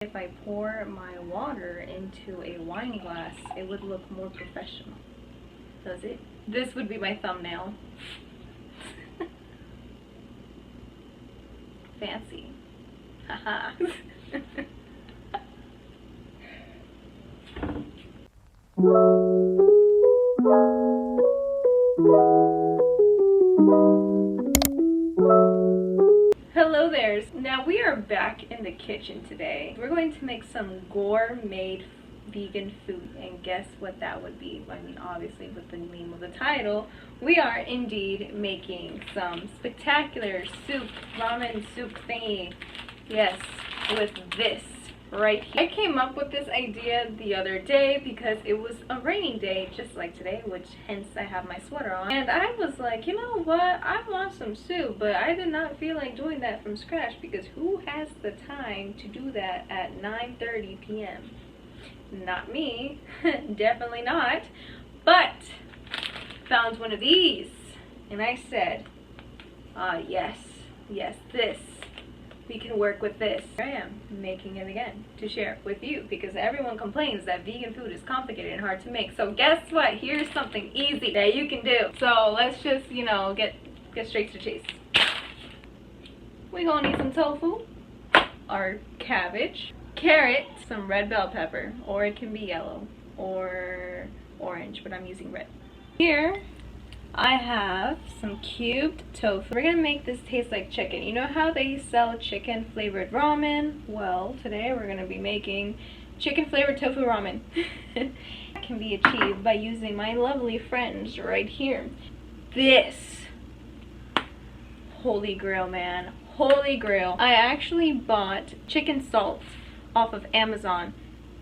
If I pour my water into a wine glass, it would look more professional. Does it? This would be my thumbnail. Fancy. Haha. Hello there. Now we are back in the kitchen today. We're going to make some gourmet vegan food, and guess what that would be? I mean, obviously with the name of the title, we are indeed making some spectacular soup, ramen soup thingy. Yes, with this right here. I came up with this idea the other day because it was a rainy day just like today, which hence I have my sweater on, and I was like, you know what, I want some soup, but I did not feel like doing that from scratch because who has the time to do that at 9:30 p.m.? Not me. Definitely not. But found one of these and I said, yes, this, we can work with this. Here I am making it again to share with you because everyone complains that vegan food is complicated and hard to make. So guess what? Here's something easy that you can do. So let's just, you know, get straight to the chase. We're gonna need some tofu, our cabbage, carrot, some red bell pepper, or it can be yellow or orange, but I'm using red. Here I have some cubed tofu. We're gonna make this taste like chicken. You know how they sell chicken flavored ramen? Well, today we're gonna be making chicken flavored tofu ramen. It can be achieved by using my lovely friends right here. This, holy grail, man, holy grail. I actually bought chicken salt off of Amazon.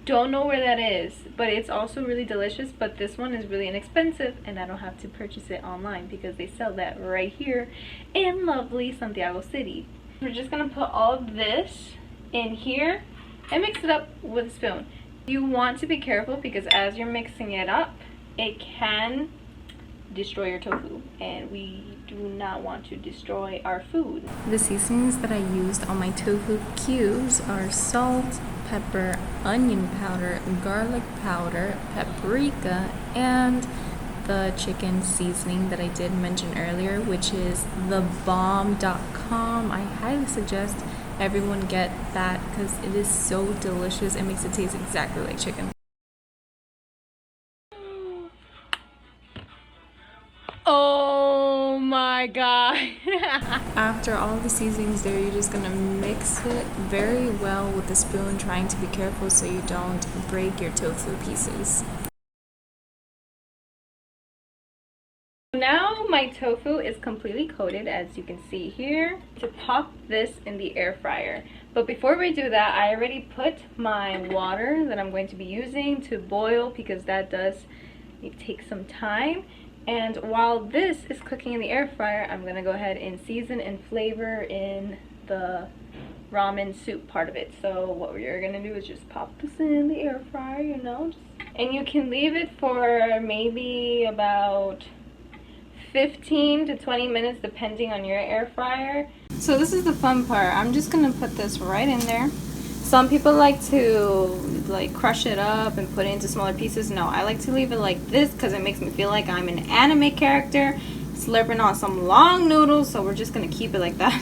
Don't know where that is, but it's also really delicious. But this one is really inexpensive and I don't have to purchase it online because they sell that right here in lovely Santiago City. We're just gonna put all of this in here and mix it up with a spoon. You want to be careful because as you're mixing it up, it can destroy your tofu, and we do not want to destroy our food. The seasonings that I used on my tofu cubes are salt, pepper, onion powder, garlic powder, paprika, and the chicken seasoning that I did mention earlier, which is thebomb.com. I highly suggest everyone get that because it is so delicious. It makes it taste exactly like chicken. Oh my god. After all the seasonings there, you're just gonna mix it very well with a spoon, trying to be careful so you don't break your tofu pieces. Now my tofu is completely coated, as you can see here. To pop this in the air fryer. But before we do that, I already put my water that I'm going to be using to boil because that does take some time. And while this is cooking in the air fryer, I'm gonna go ahead and season and flavor in the ramen soup part of it. So what we're gonna do is just pop this in the air fryer, you know, and you can leave it for maybe about 15 to 20 minutes depending on your air fryer. So this is the fun part. I'm just gonna put this right in there. Some people like to crush it up and put it into smaller pieces. No, I like to leave it like this because it makes me feel like I'm an anime character slurping on some long noodles, so we're just gonna keep it like that.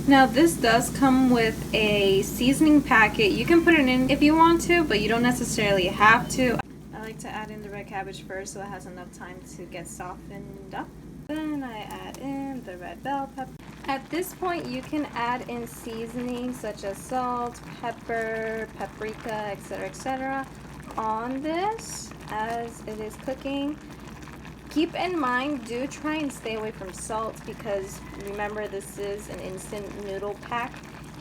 Now this does come with a seasoning packet. You can put it in if you want to, but you don't necessarily have to. I like to add in the red cabbage first so it has enough time to get softened up. Then I add in the red bell pepper. At this point you can add in seasonings such as salt, pepper, paprika, etc. on this as it is cooking. Keep in mind, do try and stay away from salt because remember this is an instant noodle pack.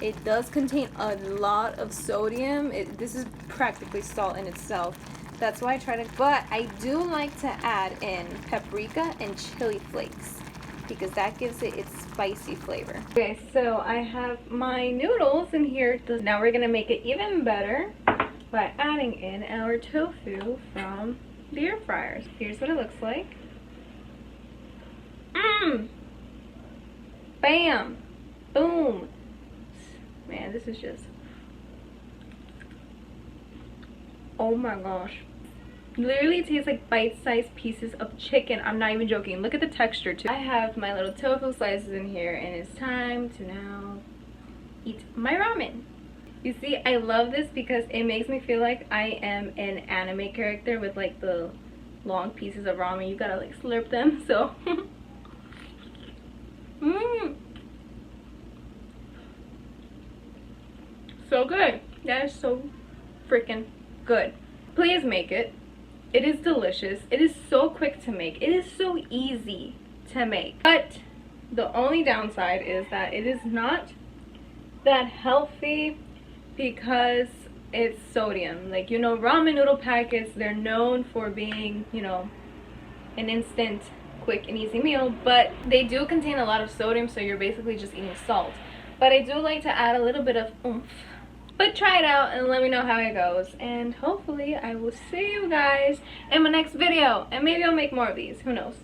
It does contain a lot of sodium. This is practically salt in itself. That's why I try to, but I do like to add in paprika and chili flakes because that gives it its spicy flavor. Okay, so I have my noodles in here. Now we're gonna make it even better by adding in our tofu from the air fryer. Here's what it looks like. Bam! Boom! Man, this is just Oh my gosh. Literally tastes like bite-sized pieces of chicken. I'm not even joking. Look at the texture too. I have my little tofu slices in here, and it's time to now eat my ramen. You see, I love this because it makes me feel like I am an anime character with like the long pieces of ramen. You gotta like slurp them. So so good. That is so freaking good. Please make it. It is delicious. It is so quick to make. It is so easy to make. But the only downside is that it is not that healthy because it's sodium. Like, you know, ramen noodle packets, they're known for being, you know, an instant, quick and easy meal, but they do contain a lot of sodium, so you're basically just eating salt. But I do like to add a little bit of oomph. But try it out and let me know how it goes, and hopefully I will see you guys in my next video, and maybe I'll make more of these, who knows.